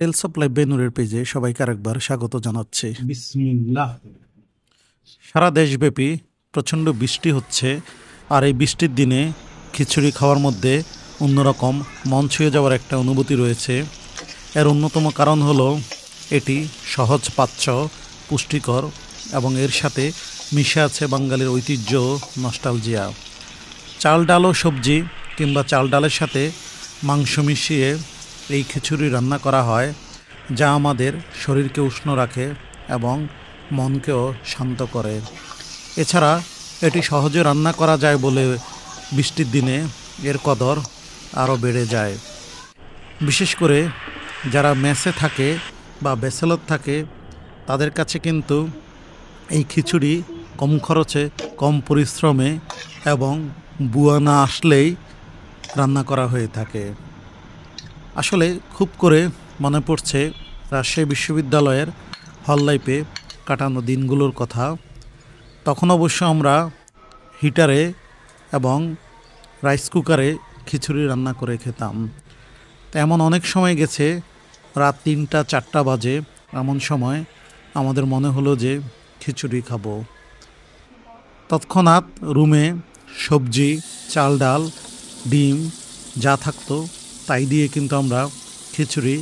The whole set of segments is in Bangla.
টেলস অফ লাইফ বাই নূরের পেজে সবাইকে আরেকবার স্বাগত জানাচ্ছি। বিসমিল্লাহ। সারা দেশব্যাপী প্রচণ্ড বৃষ্টি হচ্ছে, আর এই বৃষ্টির দিনে খিচুড়ি খাওয়ার মধ্যে অন্যরকম মন ছুঁয়ে যাওয়ার একটা অনুভূতি রয়েছে। এর অন্যতম কারণ হলো এটি সহজ পাচ্য, পুষ্টিকর এবং এর সাথে মিশে আছে বাঙালির ঐতিহ্য নস্টালজিয়া। চাল ডাল ও সবজি কিংবা চাল ডালের সাথে মাংস মিশিয়ে এই খিচুড়ি রান্না করা হয়, যা আমাদের শরীরকে উষ্ণ রাখে এবং মনকেও শান্ত করে। এছাড়া এটি সহজে রান্না করা যায় বলে বৃষ্টির দিনে এর কদর আরও বেড়ে যায়। বিশেষ করে যারা মেসে থাকে বা ব্যাচেলর থাকে, তাদের কাছে কিন্তু এই খিচুড়ি কম খরচে, কম পরিশ্রমে এবং বুয়া না আসলেই রান্না করা হয়ে থাকে। আসলে খুব করে মনে পড়ছে রাজশাহী বিশ্ববিদ্যালয়ের হল লাইফে কাটানো দিনগুলোর কথা। তখন অবশ্য আমরা হিটারে এবং রাইস কুকারে খিচুড়ি রান্না করে খেতাম। এমন অনেক সময় গেছে, রাত ৩টা-৪টা বাজে, এমন সময় আমাদের মনে হলো যে খিচুড়ি খাবো। তৎক্ষণাৎ রুমে সবজি, চাল ডাল, ডিম যা থাকতো তাই দিয়ে কিন্তু আমরা খিচুড়ি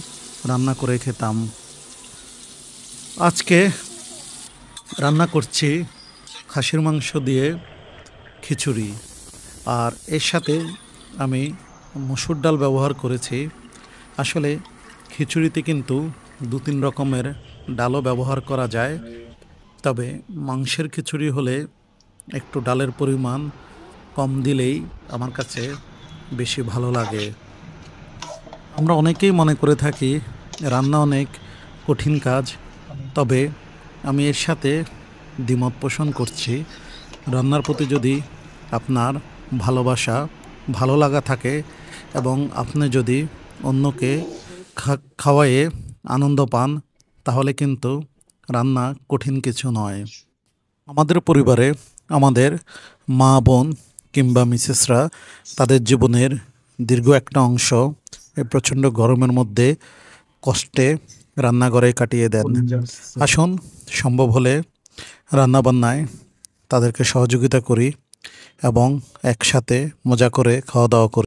রান্না করে খেতাম। আজকে রান্না করছি খাসির মাংস দিয়ে খিচুড়ি, আর এর সাথে আমি মসুর ডাল ব্যবহার করেছি। আসলে খিচুড়িতে কিন্তু ২-৩ রকমের ডালও ব্যবহার করা যায়, তবে মাংসের খিচুড়ি হলে একটু ডালের পরিমাণ কম দিলেই আমার কাছে বেশি ভালো লাগে। আমরা অনেকেই মনে করে থাকি রান্না অনেক কঠিন কাজ, তবে আমি এর সাথে দ্বিমত পোষণ করছি। রান্নার প্রতি যদি আপনার ভালোবাসা, ভালো লাগা থাকে এবং আপনি যদি অন্যকে খাওয়ায়ে আনন্দ পান, তাহলে কিন্তু রান্না কঠিন কিছু নয়। আমাদের পরিবারে আমাদের মা, বোন কিংবা মিসেসরা তাদের জীবনের দীর্ঘ একটা অংশ এই প্রচণ্ড গরমের মধ্যে কষ্টে রান্নাঘরে কাটিয়ে দেন। আসুন সম্ভব হলে রান্নাবান্নায় তাদেরকে সহযোগিতা করি এবং একসাথে মজা করে খাওয়া দাওয়া করি।